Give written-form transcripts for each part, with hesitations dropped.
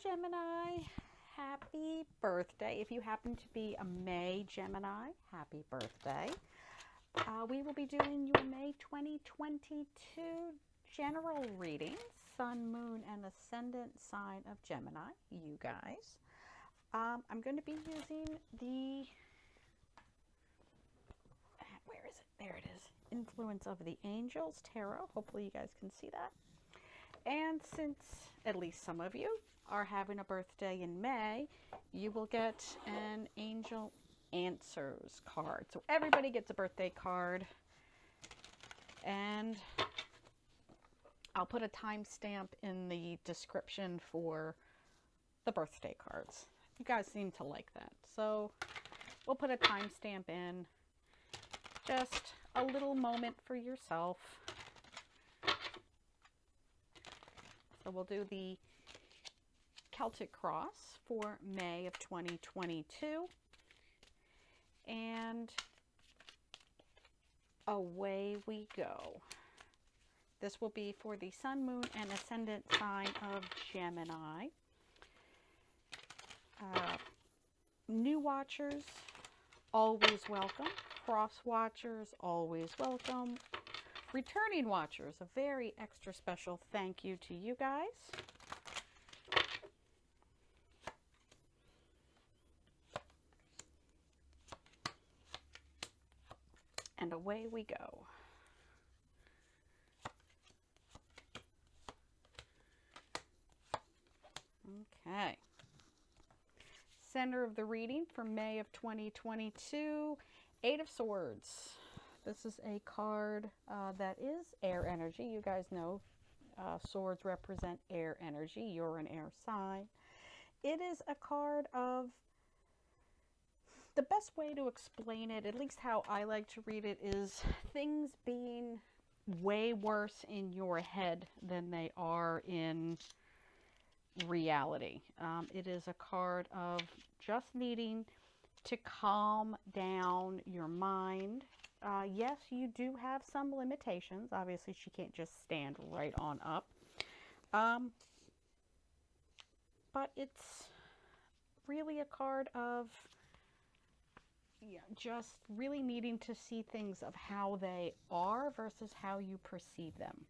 Gemini. Happy birthday. If you happen to be a May Gemini, happy birthday. We will be doing your May 2022 general readings, Sun, Moon, and Ascendant sign of Gemini, you guys. I'm going to be using the, where is it? There it is. Influence of the Angels Tarot. Hopefully you guys can see that. And since at least some of you are having a birthday in May, you will get an Angel Answers card. So everybody gets a birthday card. And I'll put a timestamp in the description for the birthday cards. You guys seem to like that. So we'll put a timestamp in. Just a little moment for yourself. So we'll do the Celtic Cross for May of 2022. And away we go. This will be for the Sun, Moon, and Ascendant sign of Gemini. New watchers, always welcome. Cross watchers, always welcome. Returning watchers, a very extra special thank you to you guys. And away we go. Okay. Center of the reading for May of 2022, Eight of Swords. This is a card that is air energy. You guys know swords represent air energy. You're an air sign. It is a card of, the best way to explain it, at least how I like to read it, is things being way worse in your head than they are in reality. It is a card of just needing to calm down your mind. Yes, you do have some limitations. Obviously, she can't just stand right on up. But it's really a card of just really needing to see things of how they are versus how you perceive them.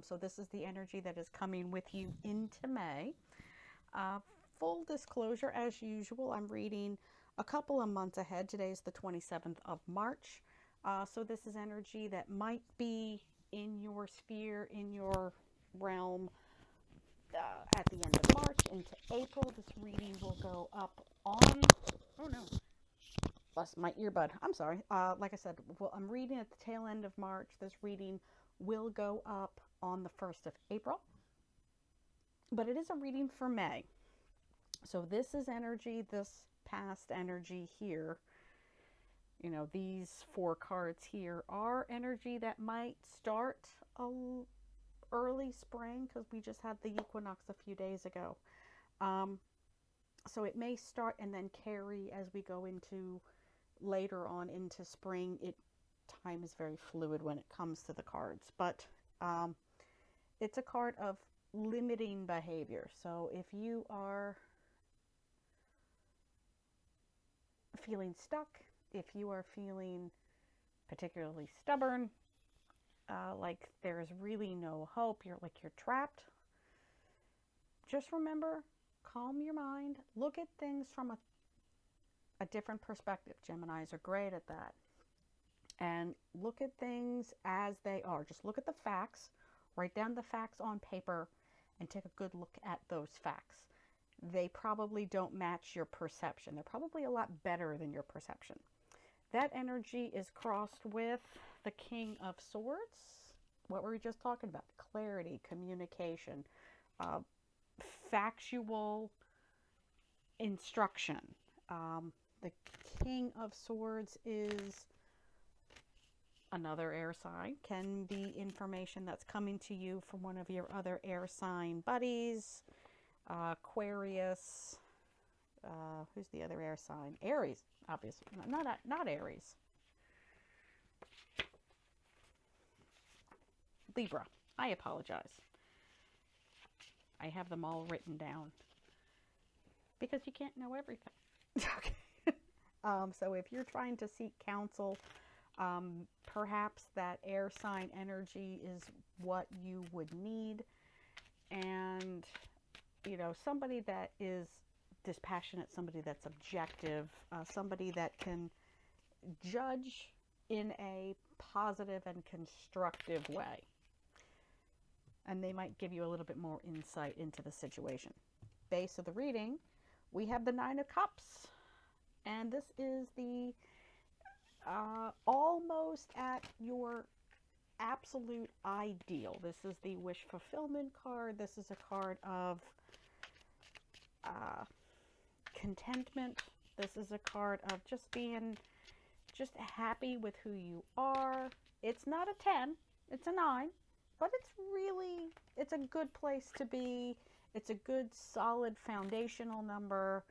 So this is the energy that is coming with you into May. Full disclosure, as usual, I'm reading a couple of months ahead. Today is the 27th of March. So this is energy that might be in your sphere, in your realm at the end of March into April. This reading will go up on, oh no, lost my earbud. I'm sorry. Like I said, well, I'm reading at the tail end of March. This reading will go up on the 1st of April. But it is a reading for May. So this is energy, this past energy here. You know, these four cards here are energy that might start early spring, because we just had the equinox a few days ago. So it may start and then carry as we go into later on into spring. Time is very fluid when it comes to the cards, but it's a card of limiting behavior. So if you are feeling stuck, if you are feeling particularly stubborn, like there's really no hope, you're trapped, just remember, calm your mind, look at things from a different perspective. Geminis are great at that. And look at things as they are. Just look at the facts, write down the facts on paper, and take a good look at those facts. They probably don't match your perception. They're probably a lot better than your perception. That energy is crossed with the King of Swords. What were we just talking about? Clarity, communication, factual instruction. The King of Swords is another air sign. Can be information that's coming to you from one of your other air sign buddies. Aquarius. Who's the other air sign? Aries, obviously. Not Aries. Libra. I apologize. I have them all written down because you can't know everything. Okay. So if you're trying to seek counsel, perhaps that air sign energy is what you would need. And, you know, somebody that is dispassionate, somebody that's objective, somebody that can judge in a positive and constructive way. And they might give you a little bit more insight into the situation. Base of the reading, we have the Nine of Cups. And this is the almost at your absolute ideal. This is the wish fulfillment card. This is a card of contentment. This is a card of just being happy with who you are. It's not a 10, it's a 9, but it's a good place to be. It's a good solid foundational number.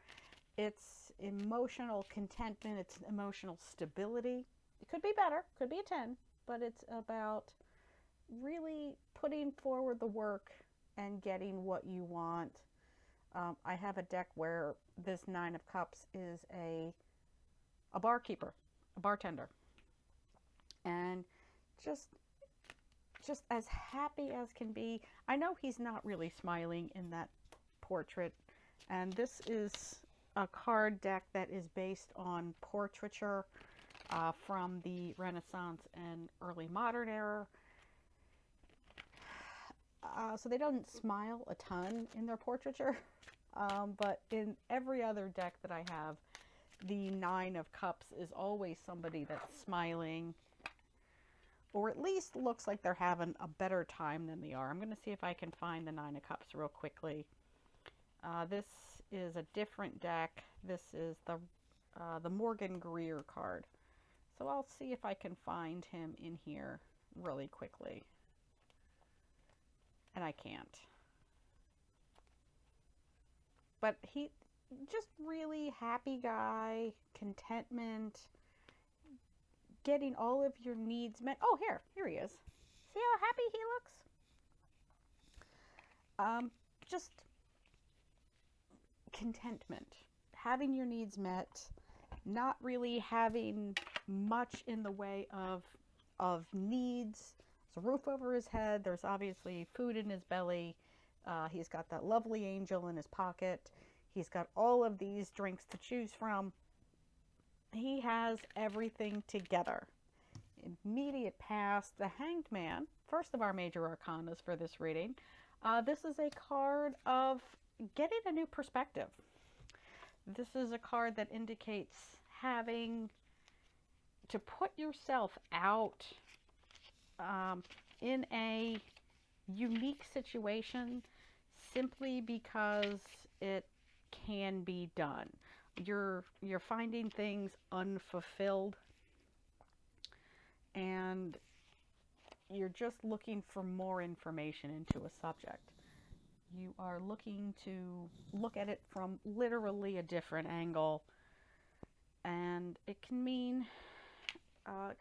It's emotional contentment. It's emotional stability. It could be better, could be a 10, but it's about really putting forward the work and getting what you want. I have a deck where this Nine of Cups is a barkeeper, a bartender, and just as happy as can be. I know he's not really smiling in that portrait, and this is a card deck that is based on portraiture from the Renaissance and early modern era. So they don't smile a ton in their portraiture, but in every other deck that I have, the Nine of Cups is always somebody that's smiling, or at least looks like they're having a better time than they are. I'm going to see if I can find the Nine of Cups real quickly. This is a different deck. This is the Morgan Greer card. So I'll see if I can find him in here really quickly. And I can't. But he just really happy guy, contentment, getting all of your needs met. Oh, here he is. See how happy he looks? Just contentment, having your needs met, not really having much in the way of needs. There's a roof over his head. There's obviously food in his belly. He's got that lovely angel in his pocket. He's got all of these drinks to choose from. He has everything together. Immediate past, the Hanged Man, first of our major arcanas for this reading. This is a card of getting a new perspective. This is a card that indicates having to put yourself out in a unique situation simply because it can be done. You're finding things unfulfilled, and you're just looking for more information into a subject. You are looking to look at it from literally a different angle, and it can mean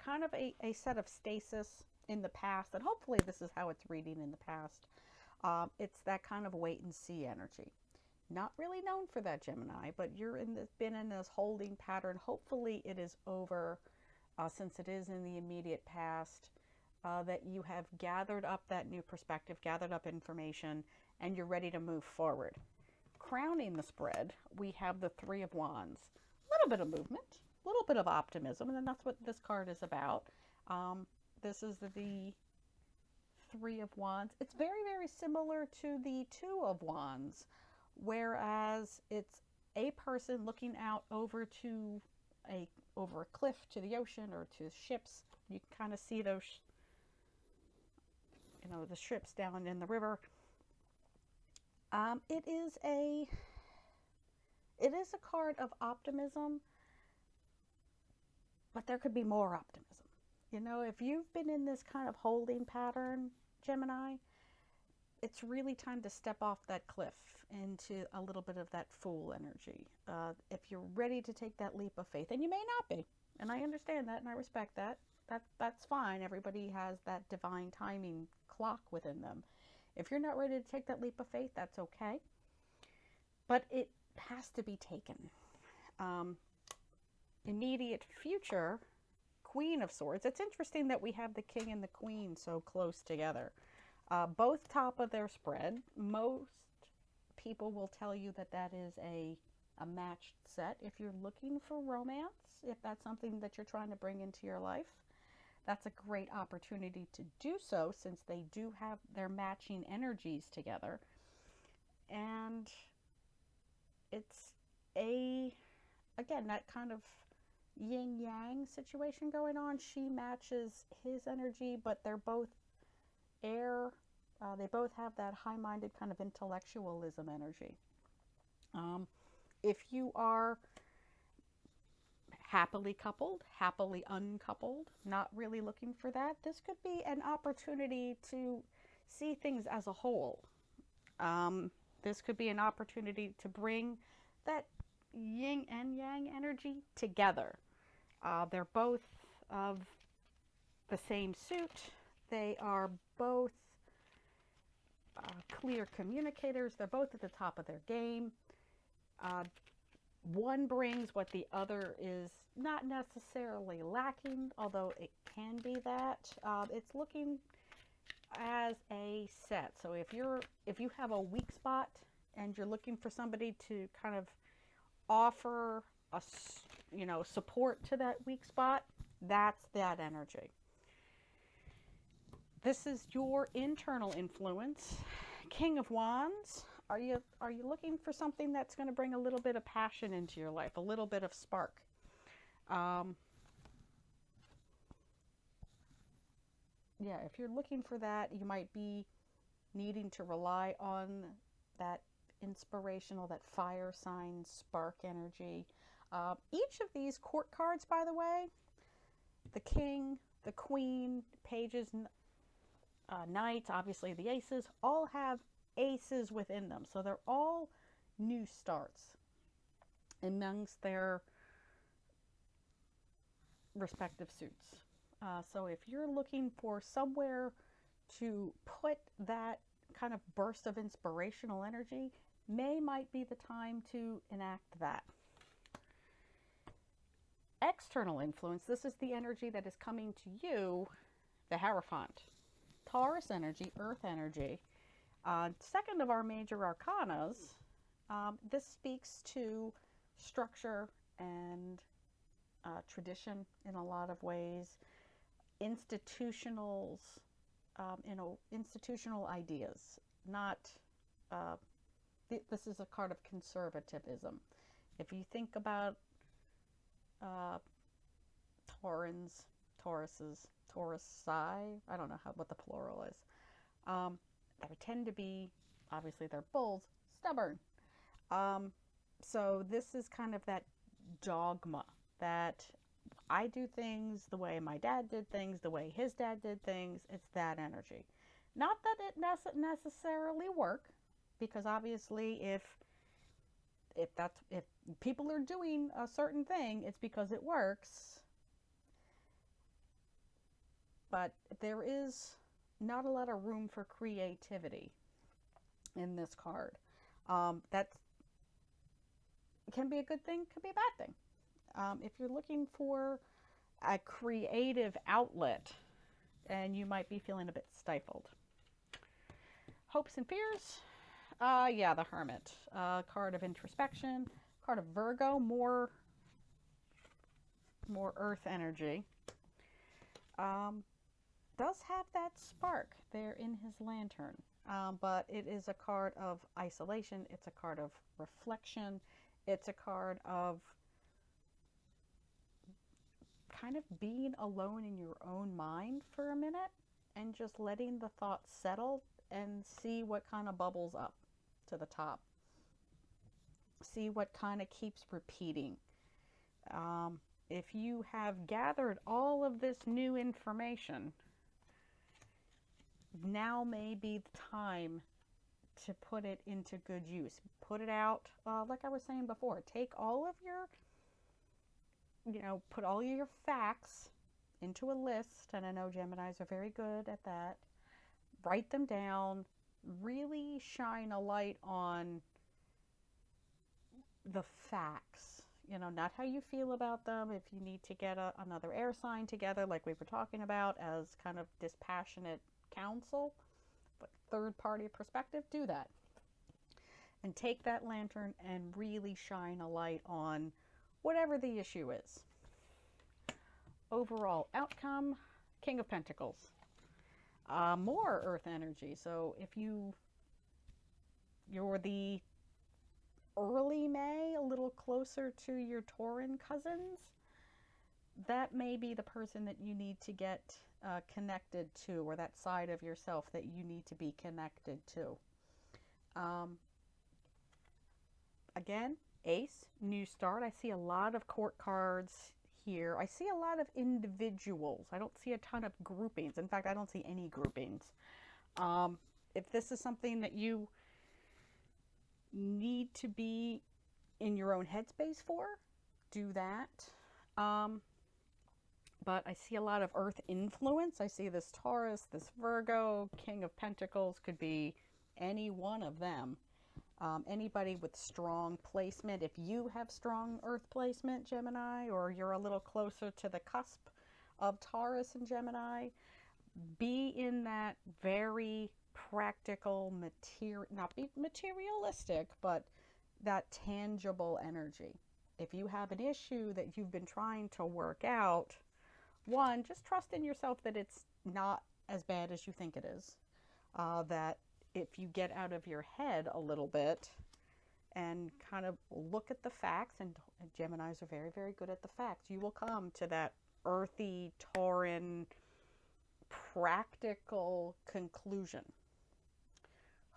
kind of a set of stasis in the past, and hopefully this is how it's reading in the past. It's that kind of wait and see energy. Not really known for that, Gemini, but you're been in this holding pattern. Hopefully it is over, since it is in the immediate past, that you have gathered up that new perspective, gathered up information, and you're ready to move forward. Crowning the spread, we have the Three of Wands. A little bit of movement, a little bit of optimism, and then that's what this card is about. This is the Three of Wands. It's very, very similar to the Two of Wands, whereas it's a person looking out over a cliff to the ocean or to ships. You can kind of see those, the ships down in the river. It is a card of optimism, but there could be more optimism. If you've been in this kind of holding pattern, Gemini, it's really time to step off that cliff into a little bit of that Fool energy. If you're ready to take that leap of faith, and you may not be, and I understand that and I respect that. That's fine. Everybody has that divine timing clock within them. If you're not ready to take that leap of faith, that's okay. But it has to be taken. Immediate future, Queen of Swords. It's interesting that we have the King and the Queen so close together. Both top of their spread. Most people will tell you that that is a matched set. If you're looking for romance, if that's something that you're trying to bring into your life, that's a great opportunity to do so, since they do have their matching energies together. And it's again, that kind of yin yang situation going on. She matches his energy, but they're both air. They both have that high-minded kind of intellectualism energy. If you are happily coupled, happily uncoupled, not really looking for that, this could be an opportunity to see things as a whole. This could be an opportunity to bring that yin and yang energy together. They're both of the same suit. They are both clear communicators. They're both at the top of their game. One brings what the other is not necessarily lacking, although it can be that. It's looking as a set. So if you have a weak spot and you're looking for somebody to kind of offer a support to that weak spot, that's that energy. This is your internal influence. King of Wands. Are you looking for something that's going to bring a little bit of passion into your life, a little bit of spark? Yeah, if you're looking for that, you might be needing to rely on that inspirational, that fire sign spark energy. Each of these court cards, by the way, the King, the Queen, Pages, Knights, obviously the Aces, all have aces within them. So they're all new starts amongst their respective suits. So if you're looking for somewhere to put that kind of burst of inspirational energy, May might be the time to enact that. External influence. This is the energy that is coming to you, the Hierophant. Taurus energy, earth energy. Second of our major arcanas, this speaks to structure and tradition in a lot of ways, institutional ideas. Not this is a card of conservatism. If you think about Taurans, Tauruses, Taurusi, I don't know what the plural is. They tend to be, obviously they're bulls, stubborn. So this is kind of that dogma that I do things the way my dad did things, the way his dad did things. It's that energy. Not that it necessarily work, because obviously if people are doing a certain thing, it's because it works. But there is not a lot of room for creativity in this card. That can be a good thing, could be a bad thing. If you're looking for a creative outlet, and you might be feeling a bit stifled. Hopes and fears. Yeah, the Hermit. Card of introspection. Card of Virgo. More earth energy. Does have that spark there in his lantern. But it is a card of isolation. It's a card of reflection. It's a card of kind of being alone in your own mind for a minute and just letting the thoughts settle and see what kind of bubbles up to the top. See what kind of keeps repeating. If you have gathered all of this new information, now may be the time to put it into good use. Put it out, like I was saying before. Take all of your, put all your facts into a list, and I know Geminis are very good at that. Write them down, really shine a light on the facts. You know, not how you feel about them. If you need to get another air sign together, like we were talking about, as kind of dispassionate counsel, but third party perspective, do that. And take that lantern and really shine a light on whatever the issue is. Overall outcome, King of Pentacles. More earth energy. So if you're the early May, a little closer to your Tauran cousins, that may be the person that you need to get connected to, or that side of yourself that you need to be connected to. Again, Ace, new start. I see a lot of court cards here. I see a lot of individuals. I don't see a ton of groupings. In fact, I don't see any groupings. If this is something that you need to be in your own headspace for, do that. But I see a lot of earth influence. I see this Taurus, this Virgo, King of Pentacles, could be any one of them. Anybody with strong placement. If you have strong earth placement, Gemini, or you're a little closer to the cusp of Taurus and Gemini, be in that very practical, not be materialistic, but that tangible energy. If you have an issue that you've been trying to work out, one, just trust in yourself that it's not as bad as you think it is. That if you get out of your head a little bit and kind of look at the facts, and Geminis are very, very good at the facts, you will come to that earthy, Tauran, practical conclusion.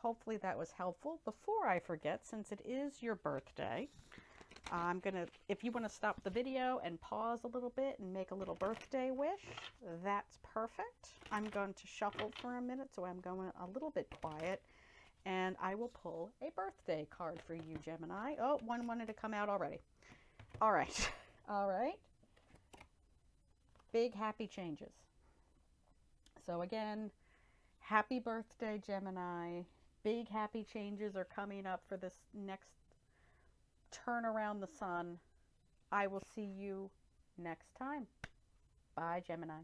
Hopefully that was helpful. Before I forget, since it is your birthday, I'm gonna, if you want to stop the video and pause a little bit and make a little birthday wish, that's perfect. I'm going to shuffle for a minute, so I'm going a little bit quiet, and I will pull a birthday card for you, Gemini. Oh, one wanted to come out already. All right. All right. Big happy changes. So again, happy birthday, Gemini. Big happy changes are coming up for this next turn around the sun. I will see you next time. Bye, Gemini.